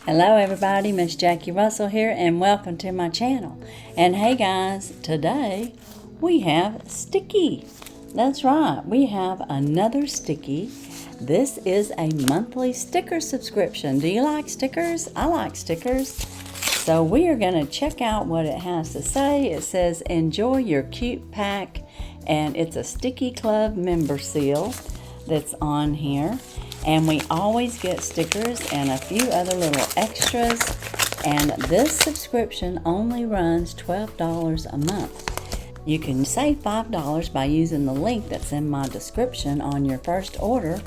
Hello everybody, Miss Jackie Russell here and welcome to my channel. And hey guys, today we have Stickii. That's right, we have another Stickii. This is a monthly sticker subscription. Do you like stickers? I like stickers. So we are going to check out what it has to say. It says enjoy your cute pack, and it's a Stickii Club member seal that's on here. And we always get stickers and a few other little extras. And this subscription only runs $12 a month. You can save $5 by using the link that's in my description on your first order.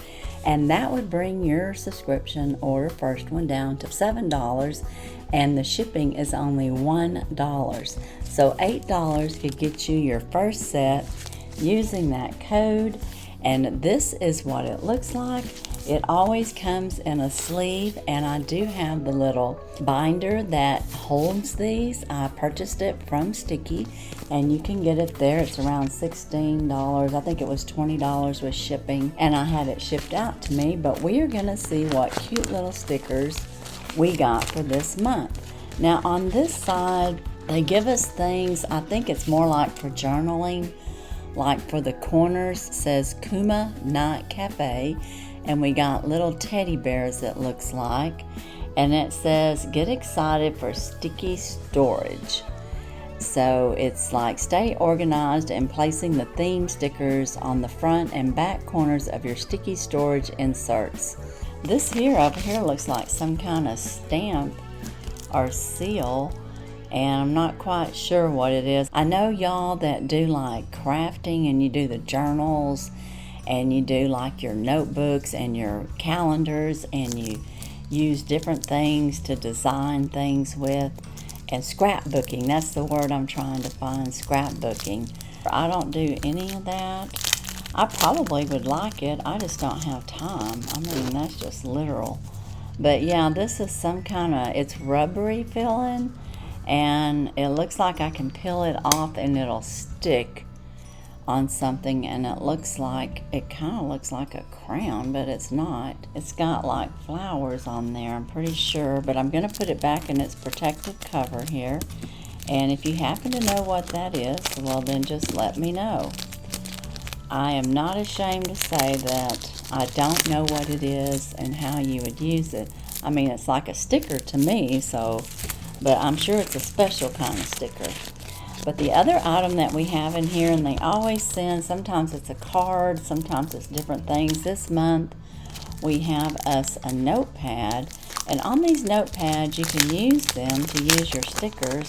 And that would bring your subscription order, first one, down to $7. And the shipping is only $1. So $8 could get you your first set using that code. And this is what it looks like. It always comes in a sleeve, and I do have the little binder that holds these. I purchased it from Stickii, and you can get it there. It's around $16. I think it was $20 with shipping, and I had it shipped out to me. But we are going to see what cute little stickers we got for this month. Now on this side, they give us things, I think it's more like for journaling. Like for the corners, it says Kuma Night Cafe. And we got little teddy bears, it looks like. And it says, get excited for Stickii storage. So it's like stay organized and placing the theme stickers on the front and back corners of your Stickii storage inserts. This here over here looks like some kind of stamp or seal. And I'm not quite sure what it is. I know y'all that do like crafting and you do the journals and you do like your notebooks and your calendars and you use different things to design things with. And scrapbooking, that's the word I'm trying to find, scrapbooking. I don't do any of that. I probably would like it, I just don't have time. I mean, that's just literal. But yeah, this is some kind of, it's rubbery feeling, and it looks like I can peel it off and it'll stick on something, and it looks like, it kind of looks like a crown, but it's not. It's got like flowers on there, I'm pretty sure, but I'm going to put it back in its protective cover here. And if you happen to know what that is, well then just let me know. I am not ashamed to say that I don't know what it is and how you would use it. I mean, it's like a sticker to me, so, but I'm sure it's a special kind of sticker. But the other item that we have in here, and they always send, sometimes it's a card, sometimes it's different things. This month we have us a notepad, and on these notepads you can use them to use your stickers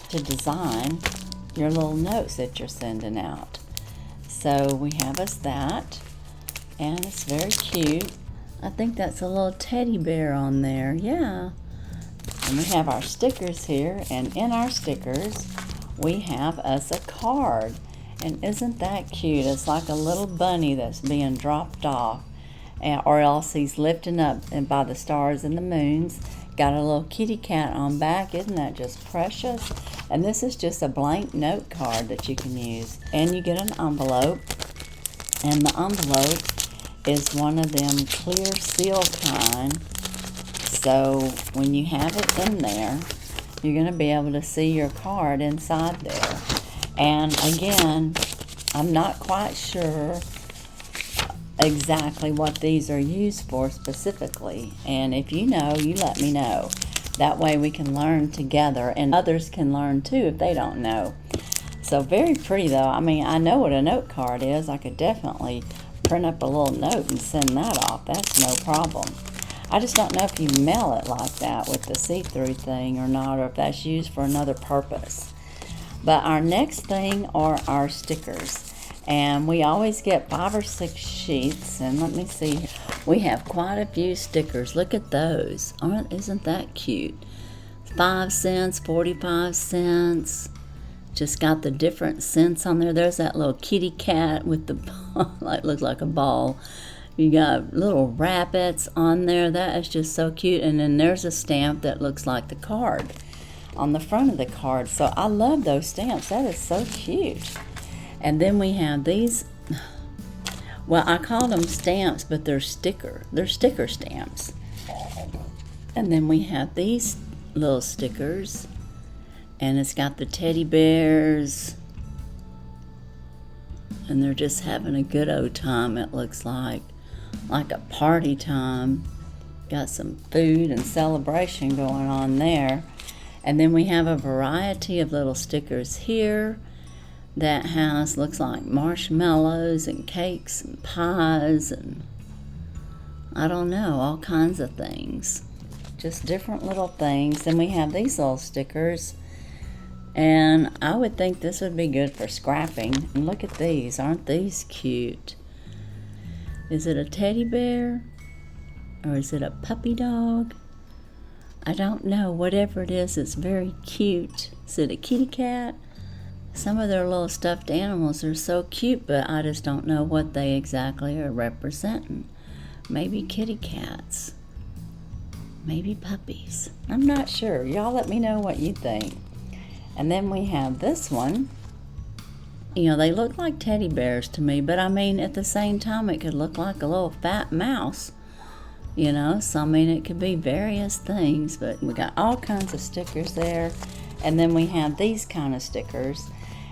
to design your little notes that you're sending out. So we have us that, and it's very cute. I think that's a little teddy bear on there, yeah. And we have our stickers here, and in our stickers we have us a card. And isn't that cute? It's like a little bunny that's being dropped off, or else he's lifting up and by the stars and the moons. Got a little kitty cat on back. Isn't that just precious? And this is just a blank note card that you can use. And you get an envelope, and the envelope is one of them clear seal kind. So when you have it in there, you're going to be able to see your card inside there. And again, I'm not quite sure exactly what these are used for specifically. And if you know, you let me know. That way we can learn together, and others can learn too if they don't know. So very pretty though. I mean, I know what a note card is. I could definitely print up a little note and send that off. That's no problem. I just don't know if you mail it like that with the see-through thing or not, or if that's used for another purpose. But our next thing are our stickers. And we always get 5 or 6 sheets. And let me see. We have quite a few stickers. Look at those. Isn't that cute? 5 cents, 45 cents. Just got the different cents on there. There's that little kitty cat with the ball. Like, looks like a ball. You got little rabbits on there. That is just so cute. And then there's a stamp that looks like the card on the front of the card. So I love those stamps. That is so cute. And then we have these, well, I call them stamps, but they're sticker stamps. And then we have these little stickers, and it's got the teddy bears, and they're just having a good old time, it looks like a party time. Got some food and celebration going on there. And then we have a variety of little stickers here that looks like marshmallows and cakes and pies and I don't know, all kinds of things. Just different little things. Then we have these little stickers, and I would think this would be good for scrapping. And look at these, aren't these cute? Is it a teddy bear? Or is it a puppy dog? I don't know. Whatever it is, it's very cute. Is it a kitty cat? Some of their little stuffed animals are so cute, but I just don't know what they exactly are representing. Maybe kitty cats. Maybe puppies. I'm not sure. Y'all let me know what you think. And then we have this one. You know, they look like teddy bears to me, but I mean, at the same time, it could look like a little fat mouse. You know, so I mean, it could be various things, but we got all kinds of stickers there. And then we have these kind of stickers.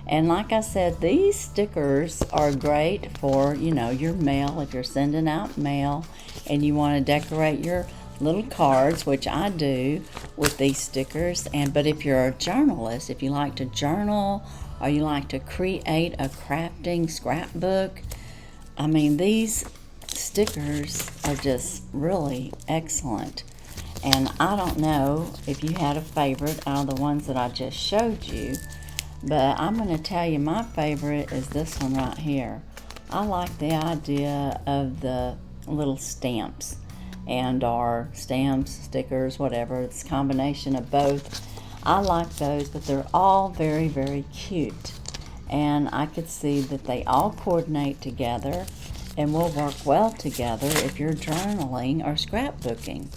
And like I said, these stickers are great for, you know, your mail. If you're sending out mail and you want to decorate your little cards, which I do with these stickers. But if you're a journalist, if you like to journal or you like to create a crafting scrapbook, I mean, these stickers are just really excellent. And I don't know if you had a favorite out of the ones that I just showed you, but I'm going to tell you my favorite is this one right here. I like the idea of the little stamps and our stamps, stickers, whatever. It's a combination of both. I like those, but they're all very, very cute. And I could see that they all coordinate together and will work well together if you're journaling or scrapbooking.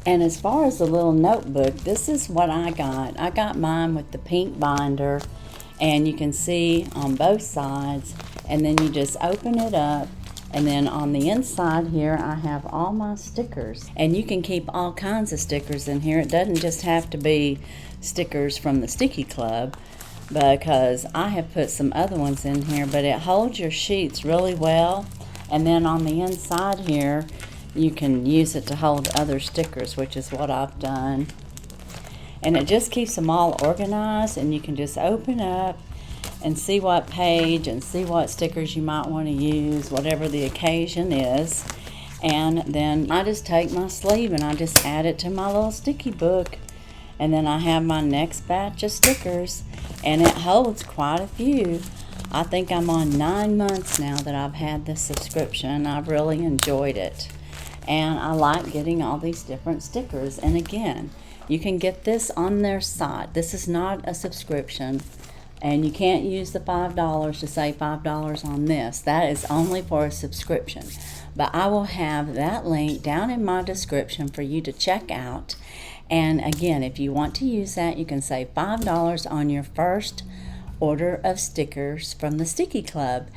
And as far as the little notebook, this is what I got. I got mine with the pink binder, and you can see on both sides, and then you just open it up, and then on the inside here I have all my stickers. And you can keep all kinds of stickers in here. It doesn't just have to be stickers from the Stickii Club, because I have put some other ones in here, but it holds your sheets really well. And then on the inside here, you can use it to hold other stickers, which is what I've done. And it just keeps them all organized, and you can just open up and see what page and see what stickers you might want to use, whatever the occasion is. And then I just take my sleeve and I just add it to my little sticky book. And then I have my next batch of stickers, and it holds quite a few. I think I'm on 9 months now that I've had this subscription. I've really enjoyed it. And I like getting all these different stickers. And again, you can get this on their site. This is not a subscription. And you can't use the $5 to save $5 on this. That is only for a subscription. But I will have that link down in my description for you to check out. And again, if you want to use that, you can save $5 on your first order of stickers from the Stickii Club.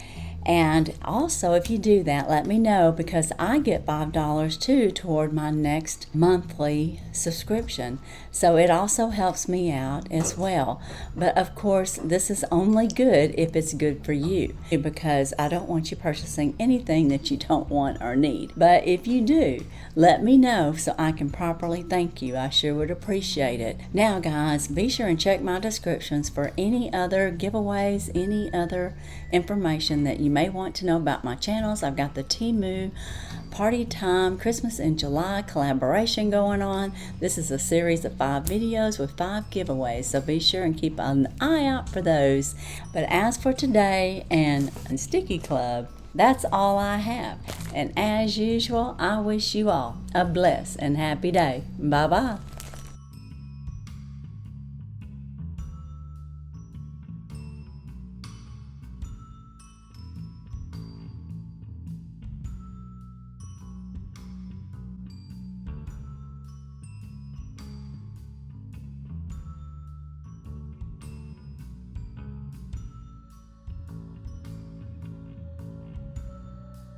And also, if you do that, let me know, because I get $5 too toward my next monthly subscription. So it also helps me out as well. But of course, this is only good if it's good for you, because I don't want you purchasing anything that you don't want or need. But if you do, let me know so I can properly thank you. I sure would appreciate it. Now guys, be sure and check my descriptions for any other giveaways, any other information that you may want to know about my channels. I've got the Temu Party Time Christmas in July collaboration going on. This is a series of 5 videos with 5 giveaways, so be sure and keep an eye out for those. But as for today and Stickii Club, that's all I have. And as usual, I wish you all a blessed and happy day. Bye-bye.